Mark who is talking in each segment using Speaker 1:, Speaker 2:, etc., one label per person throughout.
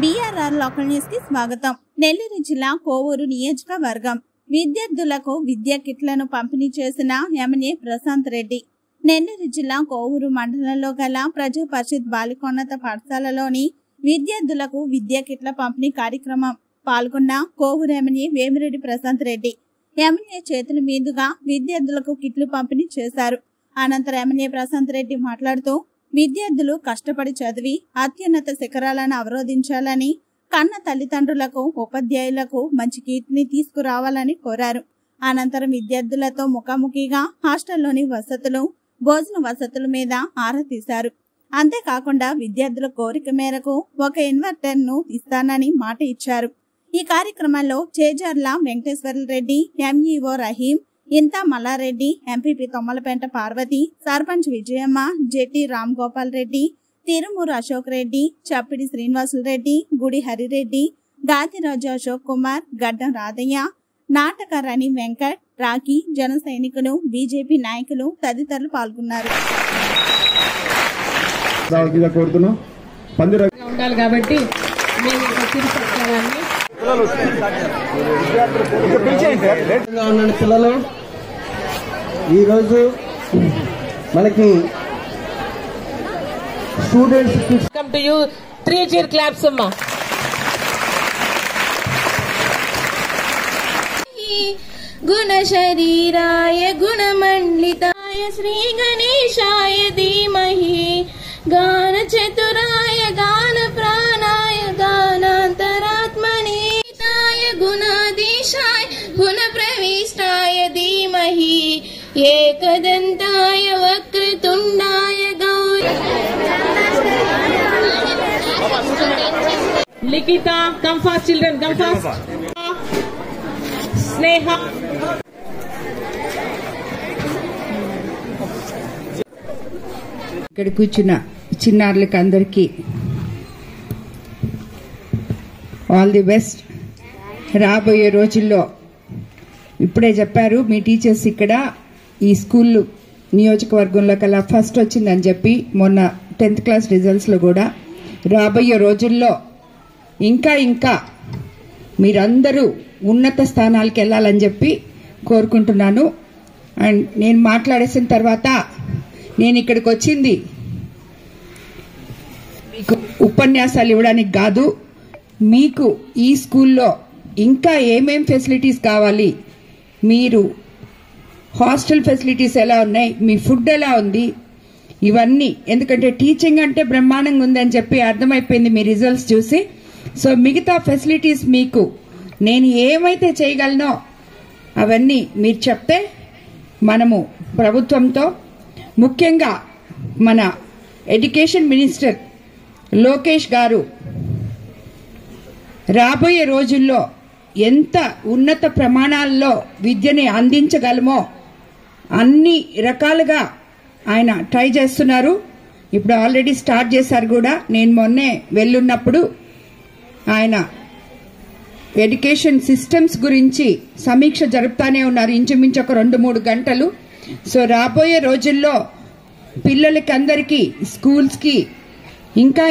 Speaker 1: DRR local news కి స్వాగతం. నెల్లూరు జిల్లా కోవూరు నియోజకవర్గం విద్యార్థులకు విద్యా కిట్లను పంపిణీ చేసిన ఎమ్మెల్యే ప్రశాంత్ రెడ్డి. నెల్లూరు జిల్లా కోవూరు మండలంలో గల ప్రజా పరిషత్ బాలికోన్నత పాఠశాలలోని విద్యార్థులకు విద్యా కిట్ల పంపిణీ కార్యక్రమం పాల్గొన్న కోవూరు ఎమ్మెల్యే వేమిరెడ్డి ప్రశాంత్ రెడ్డి ఎమ్మెల్యే చేతుల మీదుగా విద్యార్థులకు కిట్లు పంపిణీ చేశారు. అనంతరం ఎమ్మెల్యే ప్రశాంత్ రెడ్డి మాట్లాడుతూ విద్యార్థులు కష్టపడి చదివి అత్యున్నత శిఖరాలను అవరోధించాలని, కన్న తల్లిదండ్రులకు, ఉపాధ్యాయులకు మంచి కీర్తిని తీసుకురావాలని కోరారు. అనంతరం విద్యార్థులతో ముఖాముఖిగా హాస్టల్లోని వసతులు, భోజన వసతుల మీద ఆరా తీశారు. అంతేకాకుండా విద్యార్థుల కోరిక మేరకు ఒక ఇన్వర్టర్ ను ఇస్తానని మాట ఇచ్చారు. ఈ కార్యక్రమంలో చేజర్ల వెంకటేశ్వర రెడ్డి, ఎంఈఓ రహీం, ఇంతా మల్లారెడ్డి, ఎంపీపీ తొమ్మలపేట పార్వతి, సర్పంచ్ విజయమ్మ, జెట్టి రామ్ గోపాల్ రెడ్డి, తిరుమూరు అశోక్ రెడ్డి, చప్పిడి శ్రీనివాసులు రెడ్డి, గుడి హరిరెడ్డి, గాతిరాజు అశోక్ కుమార్, గడ్డం రాధయ్య, నాటకరాణి వెంకట్, రాఖీ, జన సైనికులు, బీజేపీ నాయకులు తదితరులు పాల్గొన్నారు.
Speaker 2: పిల్లలు ఈరోజు మనకి students
Speaker 3: welcome to you 3 cheer claps అమ్మా.
Speaker 4: గుణ శరీరాయ గుణమండితాయ శ్రీ గణేశాయ ధీమహి గాన చతురాయ గాన ప్రాణాయ గానాంతరాత్మనే గుణాధీశాయ గుణ ప్రవిష్టాయ ధీమహి ఏకదంతాయ వక్రతుండాయ Gauri.
Speaker 3: Likhita, come fast children, come fast. Sneha,
Speaker 5: ఇక్కడ కూర్చున్న చిన్నారులకు అందరికీ ఆల్ ది బెస్ట్. రాబోయే రోజుల్లో ఇప్పుడే చెప్పారు మీ టీచర్స్ ఇక్కడ ఈ స్కూల్ నియోజకవర్గంలో కల్లా ఫస్ట్ వచ్చిందని చెప్పి మొన్న 10th క్లాస్ రిజల్ట్స్లో కూడా రాబోయే రోజుల్లో ఇంకా మీరందరూ ఉన్నత స్థానాలకు వెళ్ళాలని చెప్పి కోరుకుంటున్నాను. అండ్ నేను మాట్లాడేసిన తర్వాత నేను ఇక్కడికి వచ్చింది మీకు ఉపన్యాసాలు ఇవ్వడానికి కాదు, మీకు ఈ స్కూల్లో ఇంకా ఏమేం ఫెసిలిటీస్ కావాలి, మీరు హాస్టల్ ఫెసిలిటీస్ ఎలా ఉన్నాయి, మీ ఫుడ్ ఎలా ఉంది, ఇవన్నీ. ఎందుకంటే టీచింగ్ అంటే బ్రహ్మాండంగా ఉందని చెప్పి అర్థమైపోయింది మీ రిజల్ట్స్ చూసి. సో మిగతా ఫెసిలిటీస్ మీకు నేను ఏమైతే చేయగలనో అవన్నీ మీరు చెప్తే మనము ప్రభుత్వంతో, ముఖ్యంగా మన ఎడ్యుకేషన్ మినిస్టర్ లోకేష్ గారు రాబోయే రోజుల్లో ఎంత ఉన్నత ప్రమాణాల్లో విద్యని అందించగలమో అన్ని రకాలుగా ఆయన ట్రై చేస్తున్నారు. ఇప్పుడు ఆల్రెడీ స్టార్ట్ చేశారు కూడా. నేను మొన్నే వెళ్ళున్నప్పుడు ఆయన ఎడ్యుకేషన్ సిస్టమ్స్ గురించి సమీక్ష జరుపుతానే ఉన్నారు, ఇంచుమించు ఒక 2-3 గంటలు. సో రాబోయే రోజుల్లో పిల్లలకి అందరికీ స్కూల్స్కి ఇంకా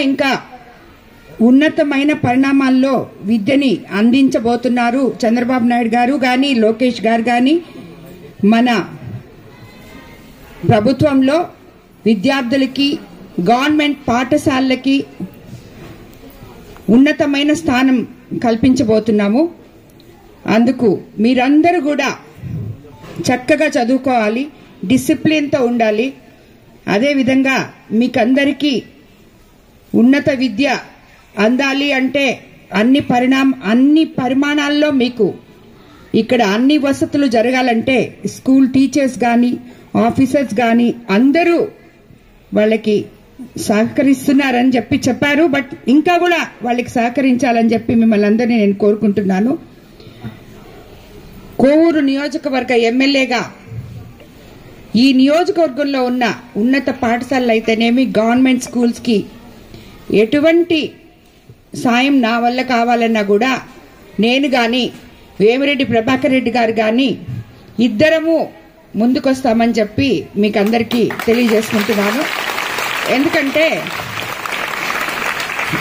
Speaker 5: ఉన్నతమైన పరిణామాల్లో విద్యని అందించబోతున్నారు చంద్రబాబు నాయుడు గారు కానీ, లోకేష్ గారు కానీ. మన ప్రభుత్వంలో విద్యార్థులకి, గవర్నమెంట్ పాఠశాలలకి ఉన్నతమైన స్థానం కల్పించబోతున్నాము. అందుకు మీరందరూ కూడా చక్కగా చదువుకోవాలి, డిసిప్లిన్తో ఉండాలి. అదేవిధంగా మీకందరికీ ఉన్నత విద్య అందాలి అంటే అన్ని పరిమాణాల్లో మీకు ఇక్కడ అన్ని వసతులు జరగాలంటే స్కూల్ టీచర్స్ కానీ, ఆఫీసర్స్ కానీ అందరూ వాళ్ళకి సహకరిస్తున్నారని చెప్పారు. బట్ ఇంకా కూడా వాళ్ళకి సహకరించాలని చెప్పి మిమ్మల్ని అందరినీ నేను కోరుకుంటున్నాను. కోవూరు నియోజకవర్గ ఎమ్మెల్యేగా ఈ నియోజకవర్గంలో ఉన్న ఉన్నత పాఠశాలలు అయితేనేమి, గవర్నమెంట్ స్కూల్స్కి ఎటువంటి సాయం నా వల్ల కావాలన్నా కూడా నేను కానీ, వేమిరెడ్డి ప్రభాకర్ రెడ్డి గారు కానీ ఇద్దరము ముందుకొస్తామని చెప్పి మీకు అందరికీ తెలియజేసుకుంటున్నాను. ఎందుకంటే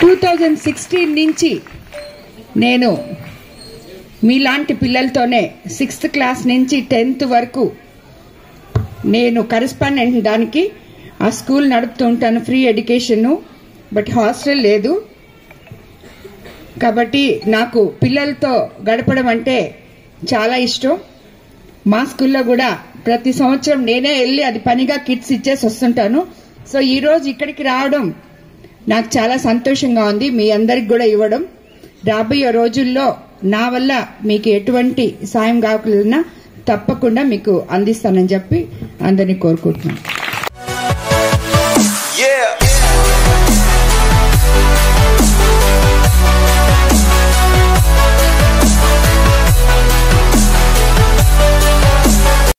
Speaker 5: 2016 నుంచి నేను మీలాంటి పిల్లలతోనే 6th క్లాస్ నుంచి 10th వరకు నేను కరెస్పాండెంట్ దానికి ఆ స్కూల్ నడుపుతూ ఉంటాను. ఫ్రీ ఎడ్యుకేషన్, బట్ హాస్టల్ లేదు. కాబట్టి నాకు పిల్లలతో గడపడం అంటే చాలా ఇష్టం. మా స్కూల్లో కూడా ప్రతి సంవత్సరం నేనే వెళ్ళి అది పనిగా కిట్స్ ఇచ్చేసి వస్తుంటాను. సో ఈ రోజు ఇక్కడికి రావడం నాకు చాలా సంతోషంగా ఉంది, మీ అందరికి కూడా ఇవ్వడం. రాబోయే రోజుల్లో నా వల్ల మీకు ఎటువంటి సాయం కావాలన్నా తప్పకుండా మీకు అందిస్తానని చెప్పి అందరినీ కోరుకుంటున్నాను.